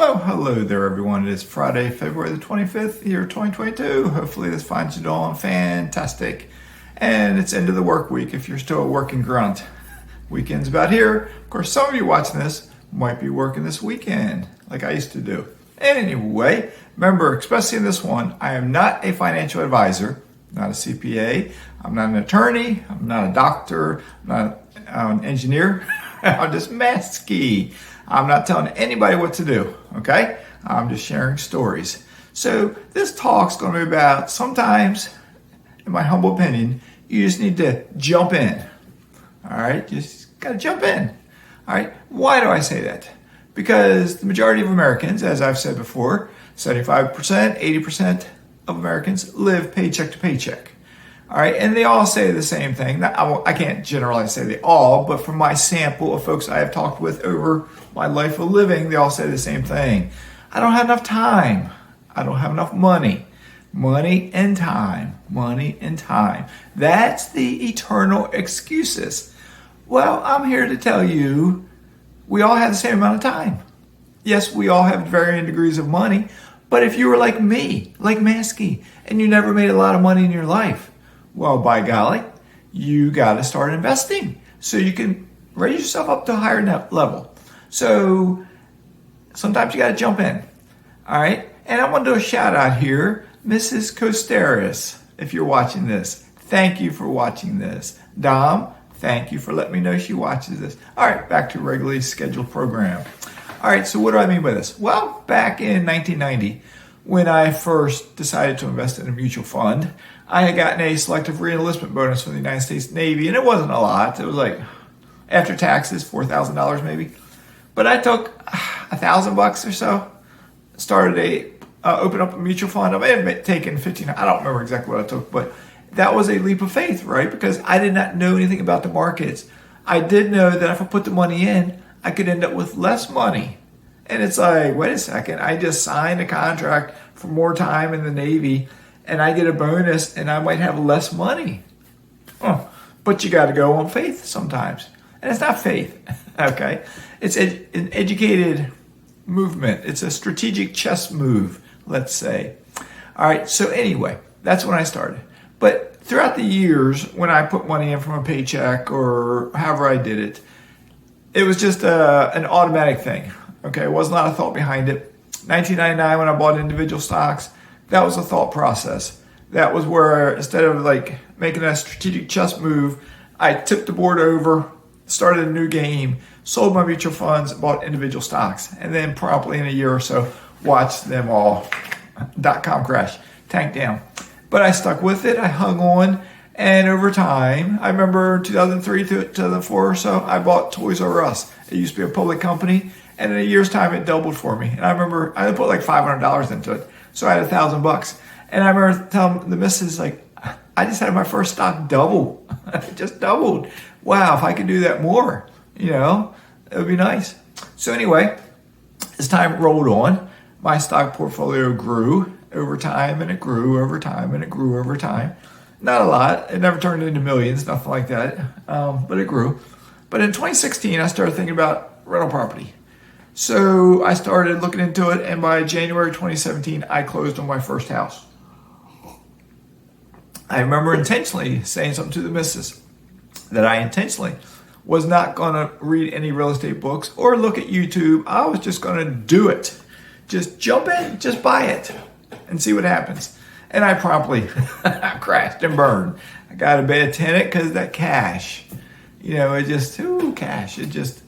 Well, hello there, everyone. It is Friday, February the 25th, year 2022. Hopefully this finds you doing fantastic. And it's end of the work week if you're still a working grunt. Weekend's about here. Of course, some of you watching this might be working this weekend, like I used to do. Anyway, remember, especially in this one, I am not a financial advisor, not a CPA. I'm not an attorney. I'm not a doctor. I'm not an engineer. I'm just mazske. I'm not telling anybody what to do, okay? I'm just sharing stories. So this talk's going to be about sometimes, in my humble opinion, you just need to jump in, all right? Just got to jump in, all right? Why do I say that? Because the majority of Americans, as I've said before, 75%, 80% of Americans live paycheck to paycheck. All right, and they all say the same thing. Now, I can't generalize say they all, but from my sample of folks I have talked with over my life of living, they all say the same thing. I don't have enough time. I don't have enough money. Money and time. Money and time. That's the eternal excuses. Well, I'm here to tell you, we all have the same amount of time. Yes, we all have varying degrees of money, but if you were like me, like mazske, and you never made a lot of money in your life, well, by golly, you got to start investing so you can raise yourself up to a higher level. So sometimes you got to jump in. All right. And I want to do a shout out here, Mrs. Costeris, if you're watching this. Thank you for watching this. Dom, thank you for letting me know she watches this. All right. Back to regularly scheduled program. All right. So what do I mean by this? Well, back in 1990, when I first decided to invest in a mutual fund, I had gotten a selective re-enlistment bonus from the United States Navy, and it wasn't a lot. It was like, after taxes, $4,000 maybe. But I took $1,000 or so, started opened up a mutual fund. I may have taken 15. I don't remember exactly what I took, but that was a leap of faith, right? Because I did not know anything about the markets. I did know that if I put the money in, I could end up with less money. And it's like, wait a second, I just signed a contract for more time in the Navy, and I get a bonus, and I might have less money. But you got to go on faith sometimes. And it's not faith, okay? It's an educated movement. It's a strategic chess move, let's say. All right, so anyway, that's when I started. But throughout the years, when I put money in from a paycheck or however I did it, it was just an automatic thing, okay? It was not a thought behind it. 1999, when I bought individual stocks, that was a thought process. That was where, instead of like making a strategic chess move, I tipped the board over, started a new game, sold my mutual funds, bought individual stocks, and then promptly in a year or so, watched them all .com crash, tank down. But I stuck with it, I hung on, and over time, I remember 2003 to 2004 or so, I bought Toys R Us. It used to be a public company, and in a year's time, it doubled for me. And I remember I put like $500 into it. So I had $1,000. And I remember telling the missus, like, I just had my first stock double. It just doubled. Wow, if I could do that more, it would be nice. So anyway, as time rolled on, my stock portfolio grew over time, and it grew over time, and it grew over time. Not a lot. It never turned into millions, nothing like that. But it grew. But in 2016, I started thinking about rental property. So I started looking into it, and by January 2017, I closed on my first house. I remember intentionally saying something to the missus that I intentionally was not going to read any real estate books or look at YouTube. I was just going to do it. Just jump in, just buy it, and see what happens. And I promptly crashed and burned. I got a bad tenant because that cash, cash. It just,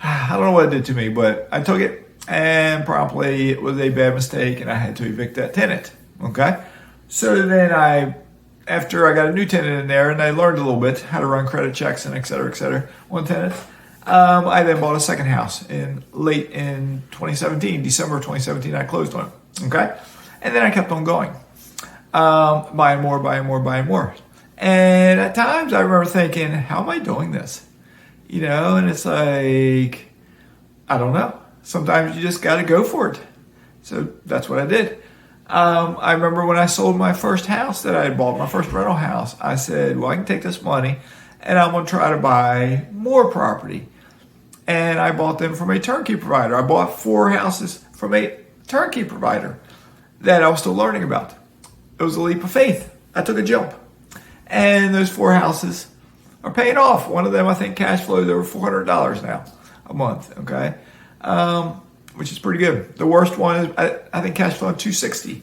I don't know what it did to me, but I took it, and promptly it was a bad mistake, and I had to evict that tenant, okay? So then after I got a new tenant in there, and I learned a little bit how to run credit checks and et cetera, one tenant, I then bought a second house late in 2017, December 2017, I closed on it, okay? And then I kept on going, buying more. And at times I remember thinking, how am I doing this? And it's like, I don't know. Sometimes you just got to go for it. So that's what I did. I remember when I sold my first house that I had bought, my first rental house, I said, well, I can take this money and I'm going to try to buy more property. And I bought them from a turnkey provider. I bought four houses from a turnkey provider that I was still learning about. It was a leap of faith. I took a jump. And those 4 houses are paying off. One of them, I think, cash flows over $400 now a month, okay? Which is pretty good. The worst one is, I think, cash flow $260.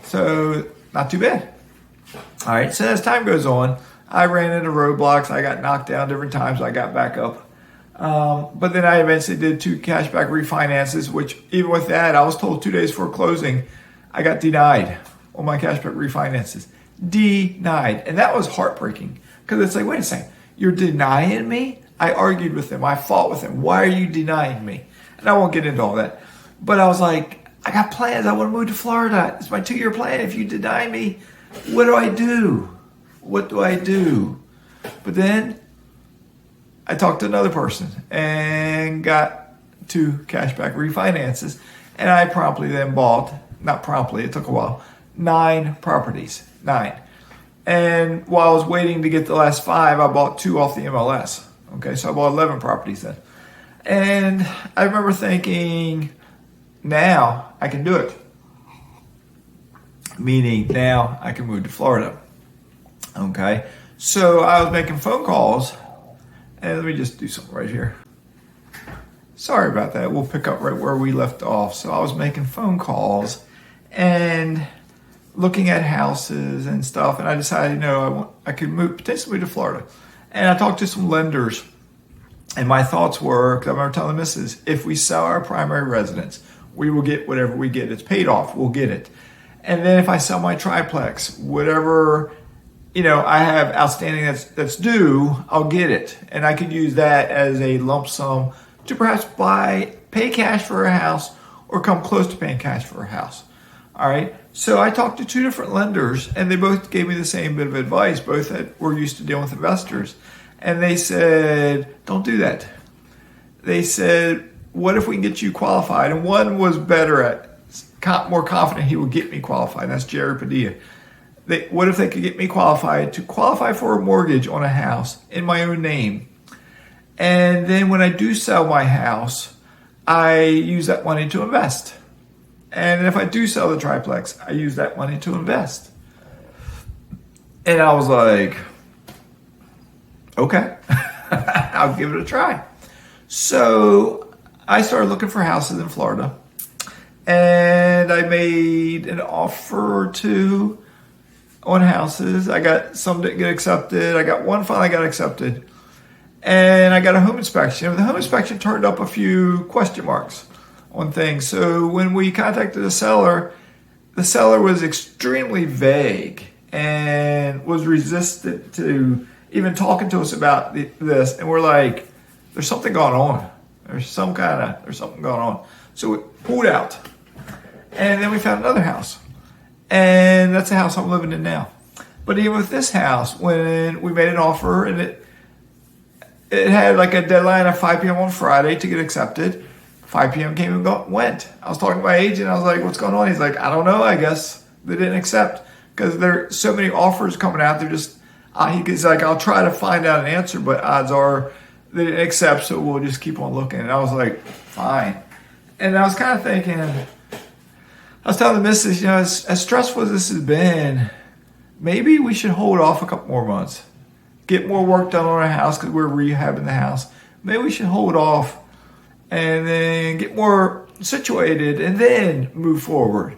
So, not too bad. All right, so as time goes on, I ran into roadblocks. I got knocked down different times. I got back up. But then I eventually did 2 cashback refinances, which even with that, I was told 2 days before closing, I got denied on my cashback refinances. Denied. And that was heartbreaking because it's like, wait a second, you're denying me? I argued with them. I fought with them. Why are you denying me? And I won't get into all that. But I was like, I got plans. I want to move to Florida. It's my 2-year plan. If you deny me, what do I do? What do I do? But then I talked to another person and got 2 cashback refinances. And I promptly then bought, not promptly, it took a while, 9 properties. 9. And while I was waiting to get the last 5, I bought 2 off the MLS. Okay, so I bought 11 properties then. And I remember thinking, now I can do it. Meaning now I can move to Florida. Okay, so I was making phone calls. And let me just do something right here. Sorry about that. We'll pick up right where we left off. So I was making phone calls and looking at houses and stuff. And I decided, I could potentially move to Florida. And I talked to some lenders. And my thoughts were, because I remember telling the missus, if we sell our primary residence, we will get whatever we get. It's paid off. We'll get it. And then if I sell my triplex, whatever I have outstanding that's due, I'll get it. And I could use that as a lump sum to perhaps pay cash for a house or come close to paying cash for a house. All right. So I talked to 2 different lenders and they both gave me the same bit of advice, both that were used to dealing with investors. And they said, don't do that. They said, what if we can get you qualified? And one was better more confident he would get me qualified. That's Jerry Padilla. What if they could get me qualified to qualify for a mortgage on a house in my own name? And then when I do sell my house, I use that money to invest. And if I do sell the triplex, I use that money to invest. And I was like, okay, I'll give it a try. So I started looking for houses in Florida. And I made an offer or 2 on houses. I got some didn't get accepted. I got one finally got accepted. And I got a home inspection. The home inspection turned up a few question marks on things. So when we contacted the seller was extremely vague and was resistant to even talking to us about this. And we're like, there's something going on. There's something going on. So we pulled out. And then we found another house. And that's the house I'm living in now. But even with this house, when we made an offer and it had like a deadline of 5 p.m. on Friday to get accepted, 5 p.m. came and went. I was talking to my agent. I was like, what's going on? He's like, I don't know. I guess they didn't accept because there are so many offers coming out. They're just, he's like, I'll try to find out an answer, but odds are they didn't accept, so we'll just keep on looking. And I was like, fine. And I was kind of thinking, I was telling the missus, as stressful as this has been, maybe we should hold off a couple more months. Get more work done on our house because we're rehabbing the house. Maybe we should hold off and then get more situated and then move forward.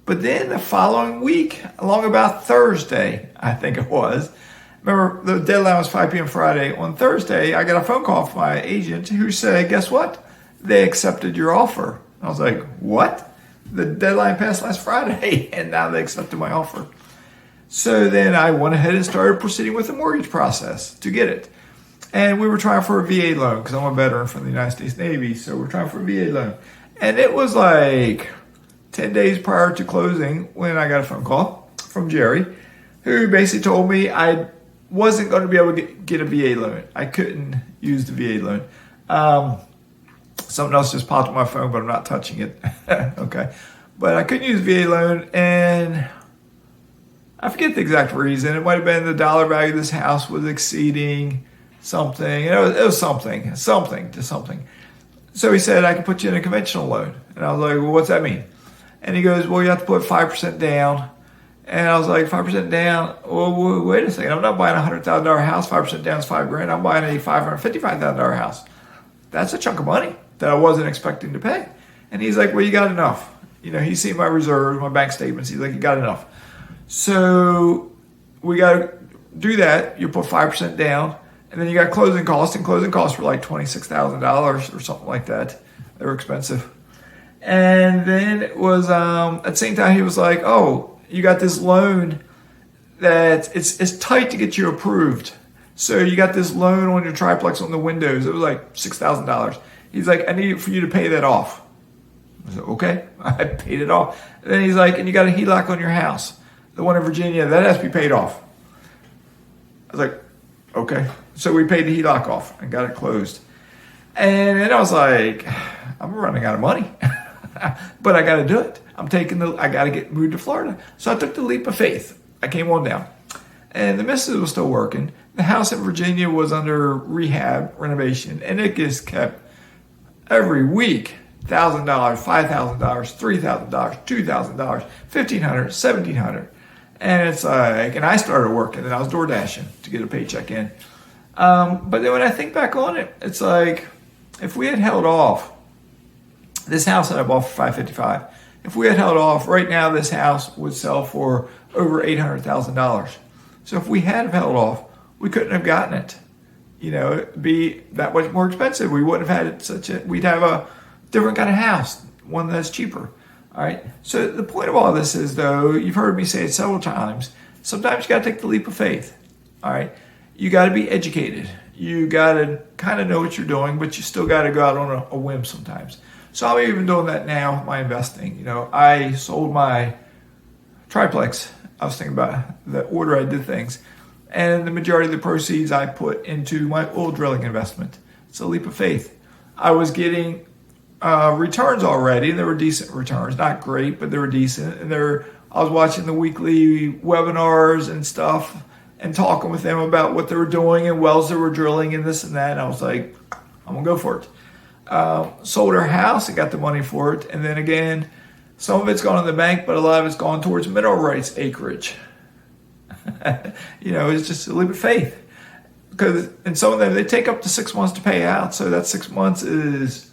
But then the following week, along about Thursday, I think it was, remember the deadline was 5 p.m. Friday. On Thursday, I got a phone call from my agent who said, guess what? They accepted your offer. I was like, what? The deadline passed last Friday, and now they accepted my offer. So then I went ahead and started proceeding with the mortgage process to get it. And we were trying for a VA loan because I'm a veteran from the United States Navy, so we're trying for a VA loan. And it was like 10 days prior to closing when I got a phone call from Jerry, who basically told me I wasn't going to be able to get a VA loan. I couldn't use the VA loan. Something else just popped on my phone, but I'm not touching it. Okay. But I couldn't use VA loan, and I forget the exact reason. It might have been the dollar value of this house was exceeding something. It was something. So he said, I can put you in a conventional loan. And I was like, well, what's that mean? And he goes, well, you have to put 5% down. And I was like, 5% down? Well, wait a second. I'm not buying a $100,000 house. 5% down is $5,000. I'm buying a $555,000 house. That's a chunk of money that I wasn't expecting to pay. And he's like, well, you got enough. He's seen my reserves, my bank statements. He's like, you got enough. So we got to do that. You put 5% down. And then you got closing costs. And closing costs were like $26,000 or something like that. They were expensive. And then it was, at the same time, he was like, oh, you got this loan that it's tight to get you approved. So you got this loan on your triplex on the windows. It was like $6,000. He's like, I need for you to pay that off. I said, okay. I paid it off. And then he's like, and you got a HELOC on your house, the one in Virginia, that has to be paid off. I was like, okay. So we paid the HELOC off and got it closed. And then I was like, I'm running out of money, but I got to do it. I got to get moved to Florida. So I took the leap of faith. I came on down, and the missus was still working. The house in Virginia was under rehab renovation, and it just kept every week $1,000, $5,000, $3,000, $2,000, $1,500, $1,700. And it's like, and I started working, and I was door dashing to get a paycheck in. But then when I think back on it, it's like, if we had held off, this house that I bought for $555, if we had held off, right now this house would sell for over $800,000. So if we had held off, we couldn't have gotten it. It'd be that much more expensive. We wouldn't have had we'd have a different kind of house, one that's cheaper. All right. So the point of all this is, though, you've heard me say it several times, sometimes you got to take the leap of faith. All right. You got to be educated. You got to kind of know what you're doing, but you still got to go out on a whim sometimes. So I'm even doing that now with my investing. I sold my triplex. I was thinking about the order I did things. And the majority of the proceeds I put into my oil drilling investment. It's a leap of faith. I was getting returns already. There were decent returns. Not great, but they were decent. And I was watching the weekly webinars and stuff and talking with them about what they were doing and wells they were drilling and this and that. And I was like, I'm going to go for it. Sold our house and got the money for it. And then again, some of it's gone in the bank, but a lot of it's gone towards mineral rights acreage. It's just a leap of faith. And some of them, they take up to 6 months to pay out. So that 6 months is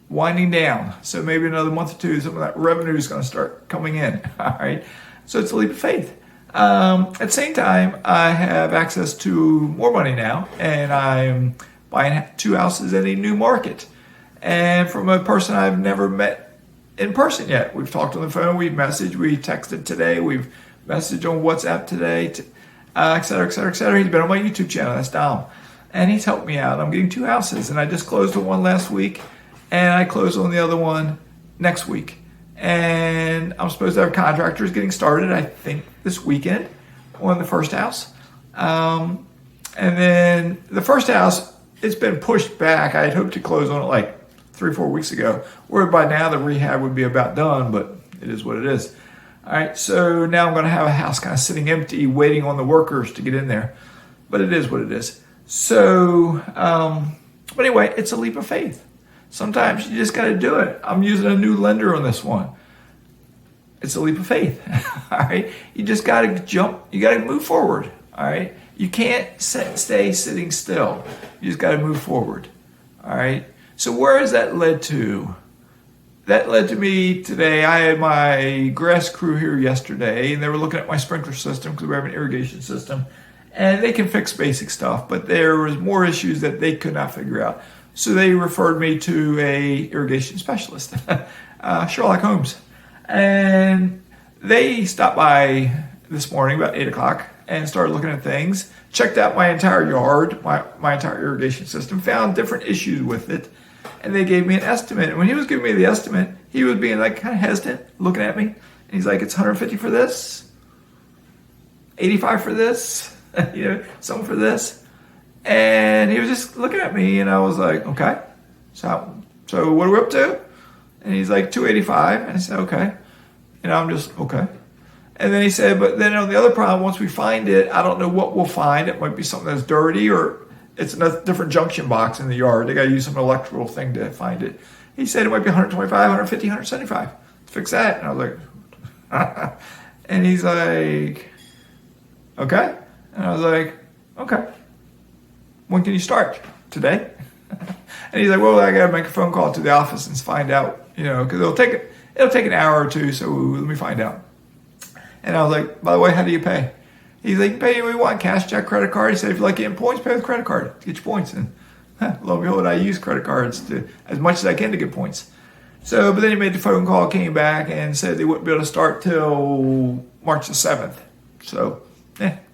winding down. So maybe another month or two, some of that revenue is going to start coming in. All right. So it's a leap of faith. At the same time, I have access to more money now, and I'm buying 2 houses in a new market. And from a person I've never met in person yet. We've talked on the phone, we've messaged, we texted today, we've messaged on WhatsApp today, et cetera, et cetera, et cetera. He's been on my YouTube channel, that's Dom. And he's helped me out. I'm getting 2 houses, and I just closed on one last week, and I closed on the other one next week. And I'm supposed to have contractors getting started, I think, this weekend on the first house. And then the first house, it's been pushed back. I had hoped to close on it like 3 or 4 weeks ago, where by now the rehab would be about done, but it is what it is. All right, so now I'm going to have a house kind of sitting empty, waiting on the workers to get in there. But it is what it is. So, but anyway, it's a leap of faith. Sometimes you just got to do it. I'm using a new lender on this one. It's a leap of faith. All right, you just got to jump. You got to move forward. All right, you can't stay sitting still. You just got to move forward. All right. So where has that led to? That led to me today. I had my grass crew here yesterday, and they were looking at my sprinkler system because we have an irrigation system, and they can fix basic stuff, but there was more issues that they could not figure out. So they referred me to a irrigation specialist, Sherlock Holmes, and they stopped by this morning about 8 o'clock and started looking at things, checked out my entire yard, my entire irrigation system, found different issues with it, and they gave me an estimate. And when he was giving me the estimate, he was being like kind of hesitant, looking at me. And he's like, it's 150 for this, 85 for this, something for this. And he was just looking at me, and I was like, okay. So what are we up to? And he's like, 285. And I said, okay. And I'm just, okay. And then he said, but then on the other problem, once we find it, I don't know what we'll find. It might be something that's dirty, or it's a different junction box in the yard. They got to use some electrical thing to find it. He said it might be 125, 150, 175. Fix that. And I was like, and he's like, okay. And I was like, okay. When can you start? Today? And he's like, well, I got to make a phone call to the office and find out, because it'll take an hour or two. So let me find out. And I was like, by the way, how do you pay? He's like, pay what you want, cash, check, credit card. He said, if you like getting points, pay with credit card. Get your points. And lo and behold, I use credit cards as much as I can to get points. So, but then he made the phone call, came back, and said they wouldn't be able to start till March the 7th. So,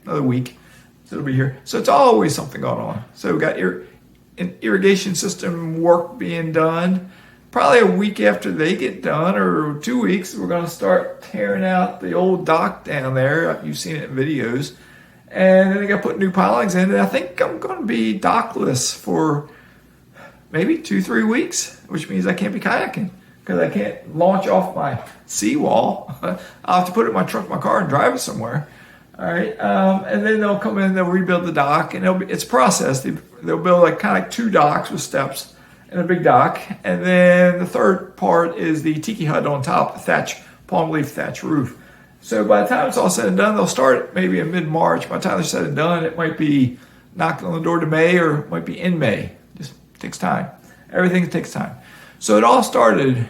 another week. So it'll be here. So it's always something going on. So we got an irrigation system work being done. Probably a week after they get done, or 2 weeks, we're going to start tearing out the old dock down there. You've seen it in videos. And then they got to put new pilings in. And I think I'm going to be dockless for maybe 2-3 weeks, which means I can't be kayaking because I can't launch off my seawall. I'll have to put it in my trunk, my car, and drive it somewhere. All right. And then they'll come in, they'll rebuild the dock, and it's processed. They'll build like 2 docks with steps and a big dock. And then the third part is the tiki hut on top, the palm leaf thatch roof. So by the time it's all said and done, they'll start maybe in mid-March. By the time they're said and done, it might be knocking on the door to May, or it might be in May. Just takes time. Everything takes time. So it all started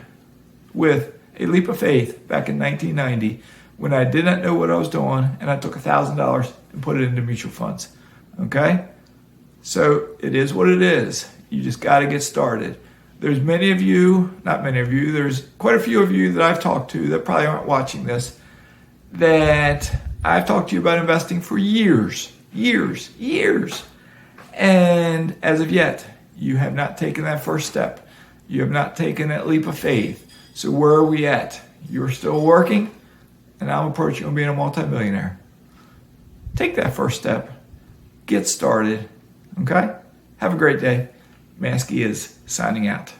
with a leap of faith back in 1990 when I did not know what I was doing, and I took $1,000 and put it into mutual funds. Okay? So it is what it is. You just got to get started. There's not many of you, there's quite a few of you that I've talked to that probably aren't watching this, that I've talked to you about investing for years. And as of yet, you have not taken that first step. You have not taken that leap of faith. So where are we at? You're still working, and I'm approaching on being a multimillionaire. Take that first step. Get started. Okay? Have a great day. Mazske is signing out.